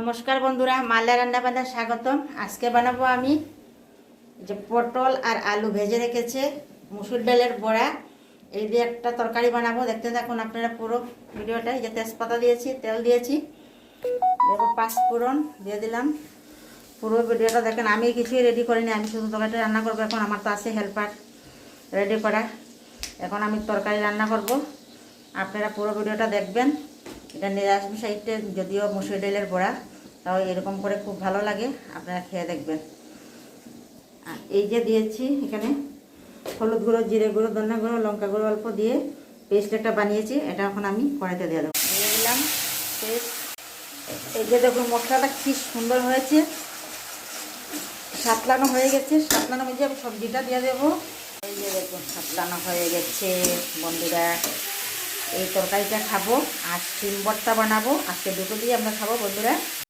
নমস্কার বন্ধুরা, মাল্লা রান্না বান্না স্বাগতম। আজকে বানাবো আমি যে পটল আর আলু ভেজে রেখেছে মুসুর ডালের বড়া, এই দিয়ে একটা তরকারি বানাবো। দেখতে থাকুন আপনারা পুরো ভিডিওটা। যে তেজপাতা দিয়েছি, তেল দিয়েছি, দেখো পাঁচফোড়ন দিয়ে দিলাম। পুরো ভিডিওটা দেখেন। আমি কিছুই রেডি করিনি, আমি শুধু তরকারিটা রান্না করবো। এখন আমার তো আছে হেল্পার রেডি করা। এখন আমি তরকারি রান্না করব, আপনারা পুরো ভিডিওটা দেখবেন। এটা নিরামিষ সাইডে, যদিও মুসুর ডালের বড়া, তাও এরকম করে খুব ভালো লাগে, আপনারা খেয়ে দেখবেন। আর এই যে দিয়েছি এখানে হলুদ গুঁড়ো, জিরে গুঁড়ো, ধনিয়া গুঁড়ো, লঙ্কা গুঁড়ো অল্প দিয়ে পেস্ট একটা বানিয়েছি। এটা এখন আমি কড়াইতে দিয়ে দেবো। দিয়ে দিলাম পেস্ট। এই যে দেখুন মশলাটা কি সুন্দর হয়েছে, সাতলানো হয়ে গেছে। সাতলানো হয়ে যাবে, সবজিটা দিয়ে দেবো। এই যে দেখুন সাতলানো হয়ে গেছে বন্ধুরা। এই তরকারিটা খাবো, আর শিম ভর্তা বানাবো। আজকে দুটো দিয়ে আমরা খাবো বন্ধুরা।